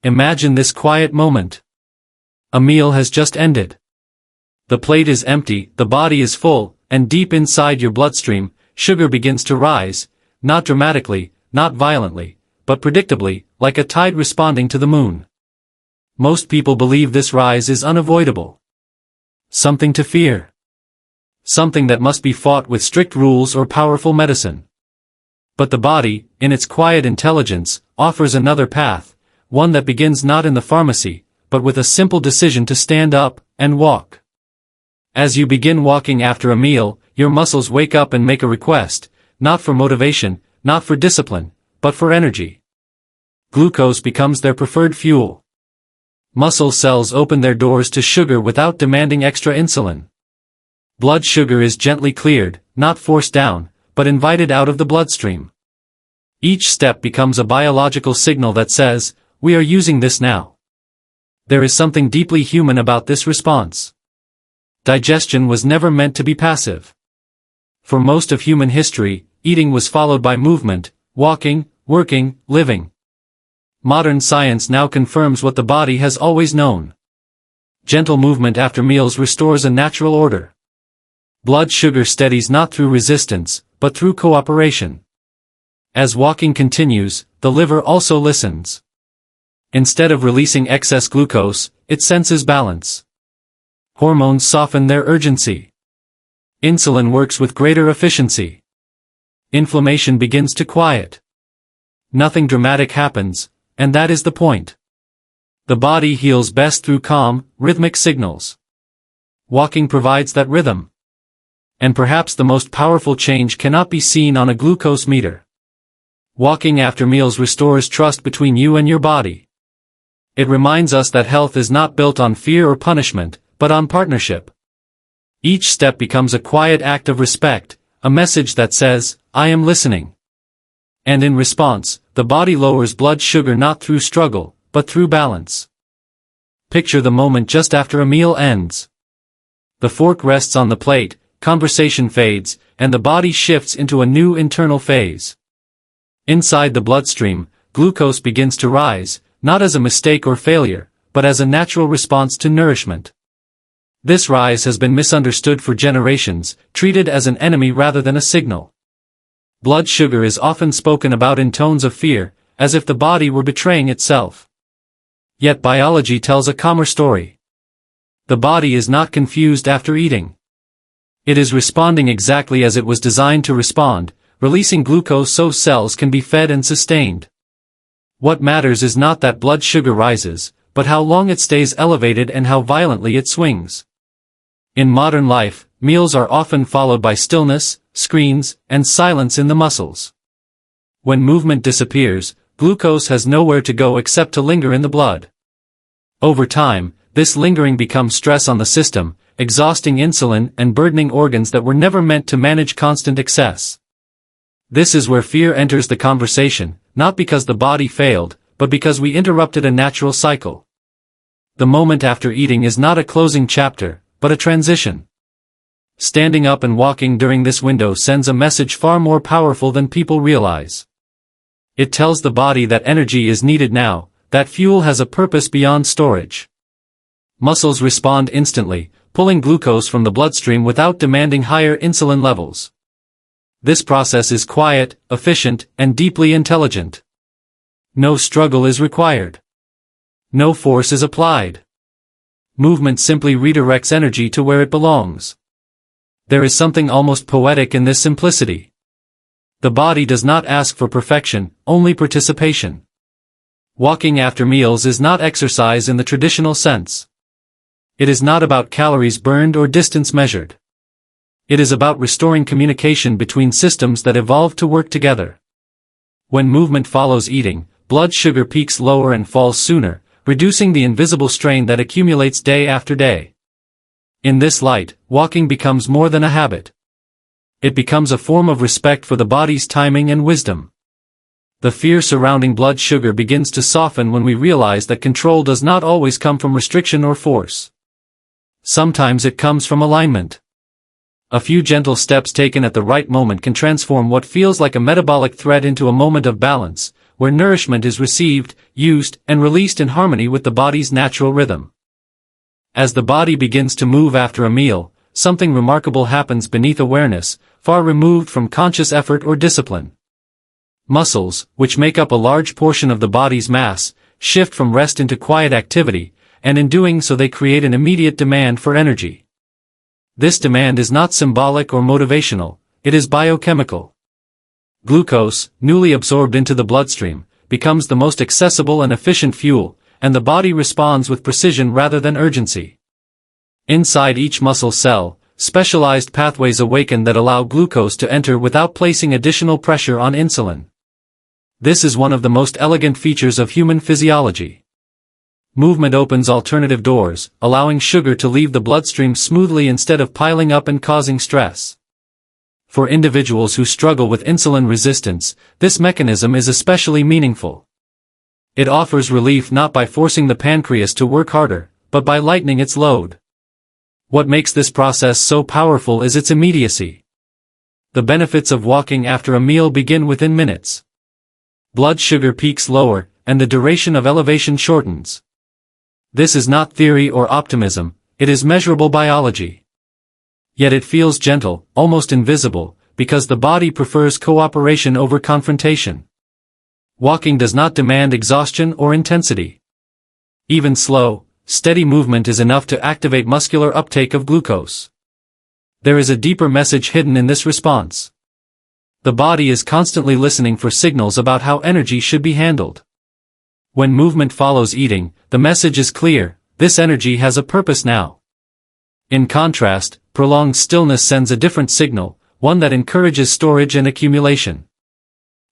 Imagine this quiet moment. A meal has just ended. The plate is empty, the body is full, and deep inside your bloodstream, sugar begins to rise, not dramatically, not violently, but predictably, like a tide responding to the moon. Most people believe this rise is unavoidable. Something to fear. Something that must be fought with strict rules or powerful medicine. But the body, in its quiet intelligence, offers another path, one that begins not in the pharmacy, but with a simple decision to stand up and walk. As you begin walking after a meal, your muscles wake up and make a request, not for motivation, not for discipline, but for energy. Glucose becomes their preferred fuel. Muscle cells open their doors to sugar without demanding extra insulin. Blood sugar is gently cleared, not forced down, but invited out of the bloodstream. Each step becomes a biological signal that says, "We are using this now." There is something deeply human about this response. Digestion was never meant to be passive. For most of human history, eating was followed by movement, walking, working, living. Modern science now confirms what the body has always known. Gentle movement after meals restores a natural order. Blood sugar steadies not through resistance, but through cooperation. As walking continues, the liver also listens. Instead of releasing excess glucose, it senses balance. Hormones soften their urgency. Insulin works with greater efficiency. Inflammation begins to quiet. Nothing dramatic happens, and that is the point. The body heals best through calm, rhythmic signals. Walking provides that rhythm. And perhaps the most powerful change cannot be seen on a glucose meter. Walking after meals restores trust between you and your body. It reminds us that health is not built on fear or punishment, but on partnership. Each step becomes a quiet act of respect, a message that says, "I am listening." And in response, the body lowers blood sugar not through struggle, but through balance. Picture the moment just after a meal ends. The fork rests on the plate, conversation fades, and the body shifts into a new internal phase. Inside the bloodstream, glucose begins to rise, not as a mistake or failure, but as a natural response to nourishment. This rise has been misunderstood for generations, treated as an enemy rather than a signal. Blood sugar is often spoken about in tones of fear, as if the body were betraying itself. Yet biology tells a calmer story. The body is not confused after eating. It is responding exactly as it was designed to respond, releasing glucose so cells can be fed and sustained. What matters is not that blood sugar rises, but how long it stays elevated and how violently it swings. In modern life, meals are often followed by stillness, screens, and silence in the muscles. When movement disappears, glucose has nowhere to go except to linger in the blood. Over time, this lingering becomes stress on the system, exhausting insulin and burdening organs that were never meant to manage constant excess. This is where fear enters the conversation, not because the body failed, but because we interrupted a natural cycle. The moment after eating is not a closing chapter, but a transition. Standing up and walking during this window sends a message far more powerful than people realize. It tells the body that energy is needed now, that fuel has a purpose beyond storage. Muscles respond instantly, pulling glucose from the bloodstream without demanding higher insulin levels. This process is quiet, efficient, and deeply intelligent. No struggle is required. No force is applied. Movement simply redirects energy to where it belongs. There is something almost poetic in this simplicity. The body does not ask for perfection, only participation. Walking after meals is not exercise in the traditional sense. It is not about calories burned or distance measured. It is about restoring communication between systems that evolved to work together. When movement follows eating, blood sugar peaks lower and falls sooner, reducing the invisible strain that accumulates day after day. In this light, walking becomes more than a habit. It becomes a form of respect for the body's timing and wisdom. The fear surrounding blood sugar begins to soften when we realize that control does not always come from restriction or force. Sometimes it comes from alignment. A few gentle steps taken at the right moment can transform what feels like a metabolic threat into a moment of balance, where nourishment is received, used, and released in harmony with the body's natural rhythm. As the body begins to move after a meal, something remarkable happens beneath awareness, far removed from conscious effort or discipline. Muscles, which make up a large portion of the body's mass, shift from rest into quiet activity, and in doing so they create an immediate demand for energy. This demand is not symbolic or motivational, it is biochemical. Glucose, newly absorbed into the bloodstream, becomes the most accessible and efficient fuel, and the body responds with precision rather than urgency. Inside each muscle cell, specialized pathways awaken that allow glucose to enter without placing additional pressure on insulin. This is one of the most elegant features of human physiology. Movement opens alternative doors, allowing sugar to leave the bloodstream smoothly instead of piling up and causing stress. For individuals who struggle with insulin resistance, this mechanism is especially meaningful. It offers relief not by forcing the pancreas to work harder, but by lightening its load. What makes this process so powerful is its immediacy. The benefits of walking after a meal begin within minutes. Blood sugar peaks lower, and the duration of elevation shortens. This is not theory or optimism, it is measurable biology. Yet it feels gentle, almost invisible, because the body prefers cooperation over confrontation. Walking does not demand exhaustion or intensity. Even slow, steady movement is enough to activate muscular uptake of glucose. There is a deeper message hidden in this response. The body is constantly listening for signals about how energy should be handled. When movement follows eating, the message is clear: this energy has a purpose now. In contrast, prolonged stillness sends a different signal, one that encourages storage and accumulation.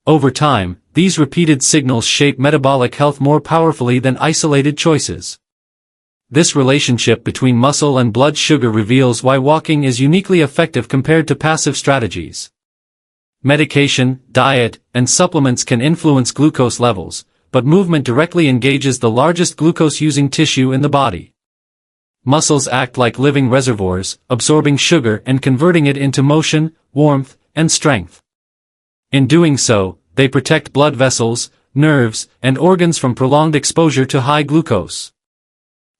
Over time, these repeated signals shape metabolic health more powerfully than isolated choices. This relationship between muscle and blood sugar reveals why walking is uniquely effective compared to passive strategies. Medication, diet, and supplements can influence glucose levels, but movement directly engages the largest glucose-using tissue in the body. Muscles act like living reservoirs, absorbing sugar and converting it into motion, warmth, and strength. In doing so, they protect blood vessels, nerves, and organs from prolonged exposure to high glucose.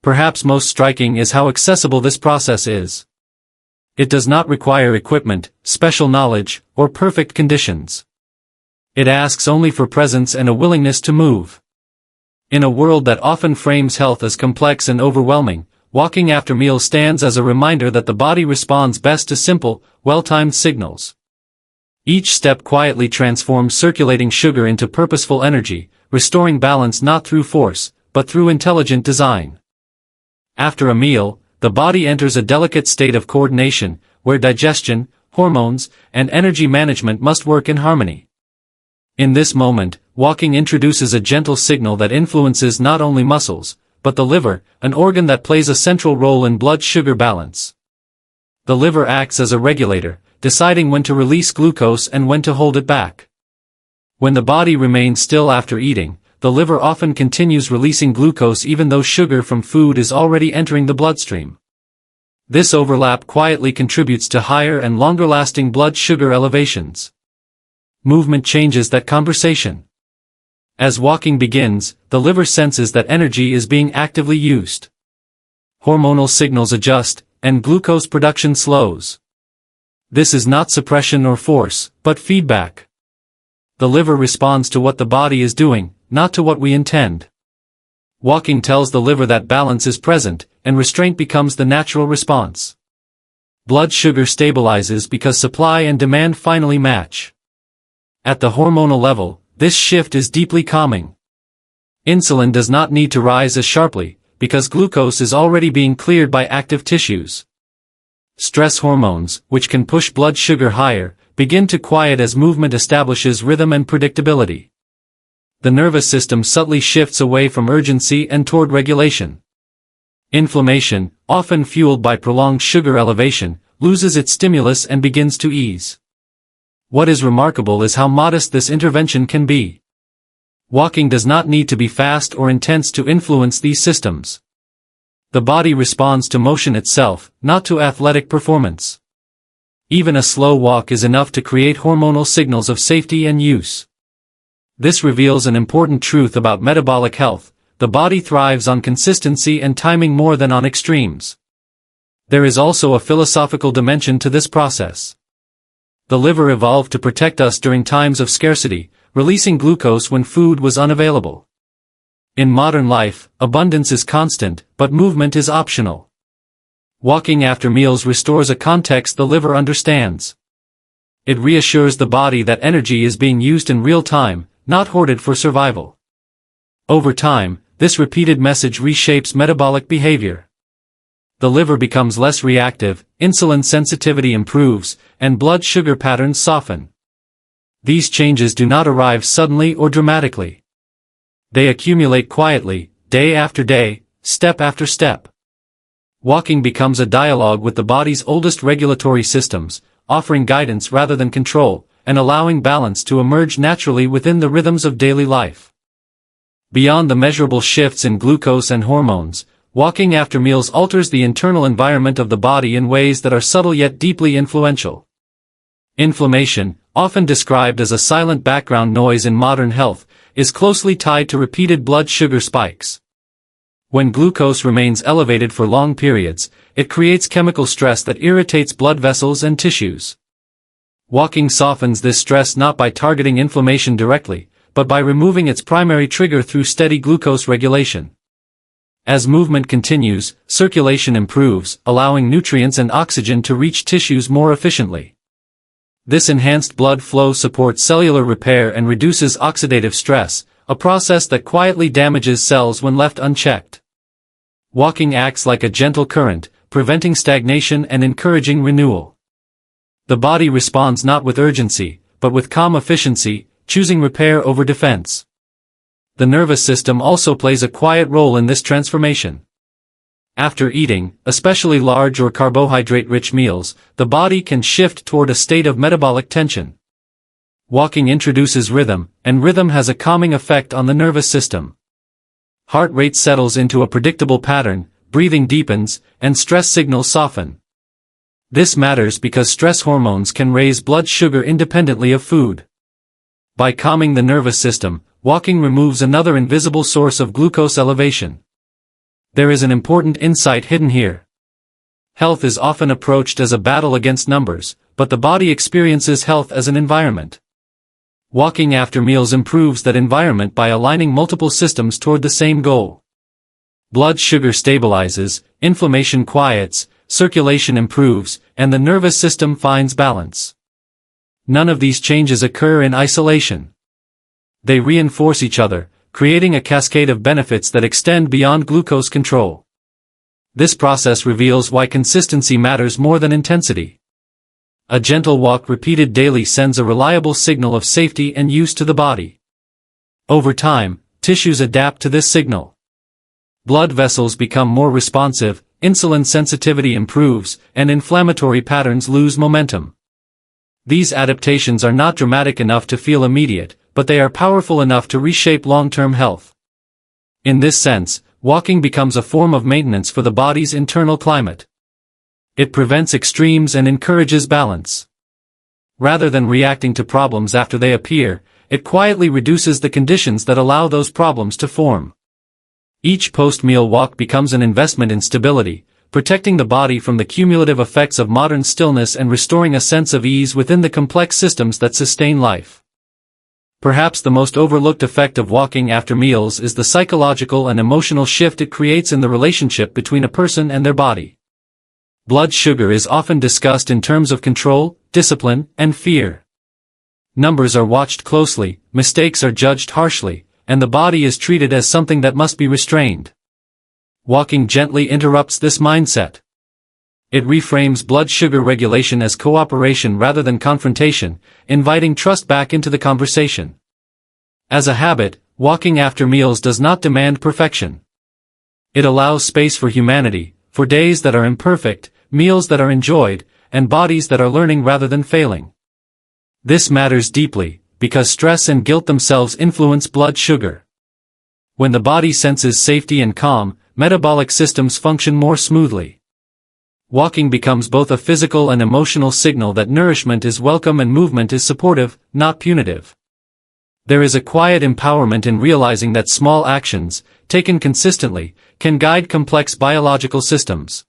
Perhaps most striking is how accessible this process is. It does not require equipment, special knowledge, or perfect conditions. It asks only for presence and a willingness to move. In a world that often frames health as complex and overwhelming, walking after meals stands as a reminder that the body responds best to simple, well-timed signals. Each step quietly transforms circulating sugar into purposeful energy, restoring balance not through force, but through intelligent design. After a meal, the body enters a delicate state of coordination, where digestion, hormones, and energy management must work in harmony. In this moment, walking introduces a gentle signal that influences not only muscles, but the liver, an organ that plays a central role in blood sugar balance. The liver acts as a regulator, deciding when to release glucose and when to hold it back. When the body remains still after eating, the liver often continues releasing glucose even though sugar from food is already entering the bloodstream. This overlap quietly contributes to higher and longer-lasting blood sugar elevations. Movement changes that conversation. As walking begins, the liver senses that energy is being actively used. Hormonal signals adjust, and glucose production slows. This is not suppression or force, but feedback. The liver responds to what the body is doing, not to what we intend. Walking tells the liver that balance is present, and restraint becomes the natural response. Blood sugar stabilizes because supply and demand finally match. At the hormonal level, this shift is deeply calming. Insulin does not need to rise as sharply, because glucose is already being cleared by active tissues. Stress hormones, which can push blood sugar higher, begin to quiet as movement establishes rhythm and predictability. The nervous system subtly shifts away from urgency and toward regulation. Inflammation, often fueled by prolonged sugar elevation, loses its stimulus and begins to ease. What is remarkable is how modest this intervention can be. Walking does not need to be fast or intense to influence these systems. The body responds to motion itself, not to athletic performance. Even a slow walk is enough to create hormonal signals of safety and use. This reveals an important truth about metabolic health: the body thrives on consistency and timing more than on extremes. There is also a philosophical dimension to this process. The liver evolved to protect us during times of scarcity, releasing glucose when food was unavailable. In modern life, abundance is constant, but movement is optional. Walking after meals restores a context the liver understands. It reassures the body that energy is being used in real time, not hoarded for survival. Over time, this repeated message reshapes metabolic behavior. The liver becomes less reactive, insulin sensitivity improves, and blood sugar patterns soften. These changes do not arrive suddenly or dramatically. They accumulate quietly, day after day, step after step. Walking becomes a dialogue with the body's oldest regulatory systems, offering guidance rather than control, and allowing balance to emerge naturally within the rhythms of daily life. Beyond the measurable shifts in glucose and hormones, walking after meals alters the internal environment of the body in ways that are subtle yet deeply influential. Inflammation, often described as a silent background noise in modern health, is closely tied to repeated blood sugar spikes. When glucose remains elevated for long periods, it creates chemical stress that irritates blood vessels and tissues. Walking softens this stress not by targeting inflammation directly, but by removing its primary trigger through steady glucose regulation. As movement continues, circulation improves, allowing nutrients and oxygen to reach tissues more efficiently. This enhanced blood flow supports cellular repair and reduces oxidative stress, a process that quietly damages cells when left unchecked. Walking acts like a gentle current, preventing stagnation and encouraging renewal. The body responds not with urgency, but with calm efficiency, choosing repair over defense. The nervous system also plays a quiet role in this transformation. After eating, especially large or carbohydrate-rich meals, the body can shift toward a state of metabolic tension. Walking introduces rhythm, and rhythm has a calming effect on the nervous system. Heart rate settles into a predictable pattern, breathing deepens, and stress signals soften. This matters because stress hormones can raise blood sugar independently of food. By calming the nervous system, walking removes another invisible source of glucose elevation. There is an important insight hidden here. Health is often approached as a battle against numbers, but the body experiences health as an environment. Walking after meals improves that environment by aligning multiple systems toward the same goal. Blood sugar stabilizes, inflammation quiets, circulation improves, and the nervous system finds balance. None of these changes occur in isolation. They reinforce each other, creating a cascade of benefits that extend beyond glucose control. This process reveals why consistency matters more than intensity. A gentle walk repeated daily sends a reliable signal of safety and use to the body. Over time, tissues adapt to this signal. Blood vessels become more responsive, insulin sensitivity improves, and inflammatory patterns lose momentum. These adaptations are not dramatic enough to feel immediate, but they are powerful enough to reshape long-term health. In this sense, walking becomes a form of maintenance for the body's internal climate. It prevents extremes and encourages balance. Rather than reacting to problems after they appear, it quietly reduces the conditions that allow those problems to form. Each post-meal walk becomes an investment in stability, protecting the body from the cumulative effects of modern stillness and restoring a sense of ease within the complex systems that sustain life. Perhaps the most overlooked effect of walking after meals is the psychological and emotional shift it creates in the relationship between a person and their body. Blood sugar is often discussed in terms of control, discipline, and fear. Numbers are watched closely, mistakes are judged harshly, and the body is treated as something that must be restrained. Walking gently interrupts this mindset. It reframes blood sugar regulation as cooperation rather than confrontation, inviting trust back into the conversation. As a habit, walking after meals does not demand perfection. It allows space for humanity, for days that are imperfect, meals that are enjoyed, and bodies that are learning rather than failing. This matters deeply, because stress and guilt themselves influence blood sugar. When the body senses safety and calm, metabolic systems function more smoothly. Walking becomes both a physical and emotional signal that nourishment is welcome and movement is supportive, not punitive. There is a quiet empowerment in realizing that small actions, taken consistently, can guide complex biological systems.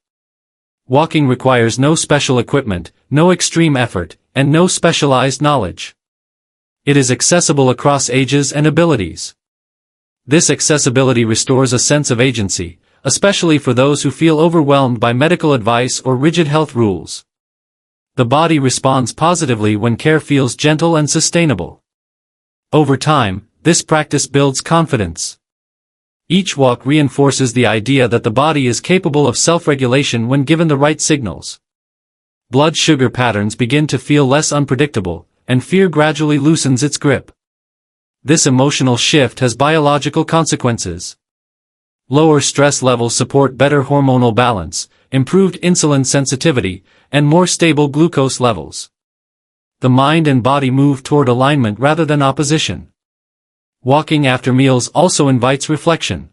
Walking requires no special equipment, no extreme effort, and no specialized knowledge. It is accessible across ages and abilities. This accessibility restores a sense of agency, especially for those who feel overwhelmed by medical advice or rigid health rules. The body responds positively when care feels gentle and sustainable. Over time, this practice builds confidence. Each walk reinforces the idea that the body is capable of self-regulation when given the right signals. Blood sugar patterns begin to feel less unpredictable, and fear gradually loosens its grip. This emotional shift has biological consequences. Lower stress levels support better hormonal balance, improved insulin sensitivity, and more stable glucose levels. The mind and body move toward alignment rather than opposition. Walking after meals also invites reflection.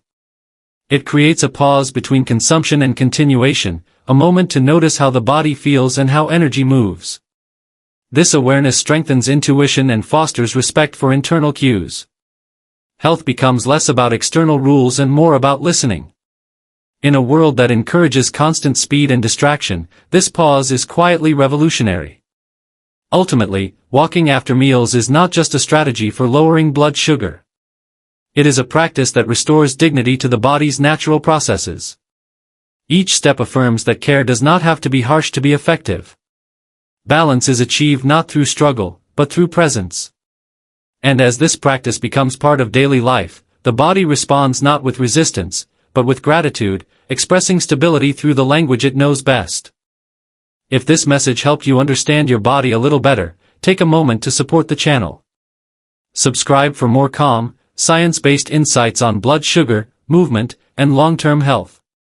It creates a pause between consumption and continuation, a moment to notice how the body feels and how energy moves. This awareness strengthens intuition and fosters respect for internal cues. Health becomes less about external rules and more about listening. In a world that encourages constant speed and distraction, this pause is quietly revolutionary. Ultimately, walking after meals is not just a strategy for lowering blood sugar. It is a practice that restores dignity to the body's natural processes. Each step affirms that care does not have to be harsh to be effective. Balance is achieved not through struggle, but through presence. And as this practice becomes part of daily life, the body responds not with resistance, but with gratitude, expressing stability through the language it knows best. If this message helped you understand your body a little better, take a moment to support the channel. Subscribe for more calm, science-based insights on blood sugar, movement, and long-term health.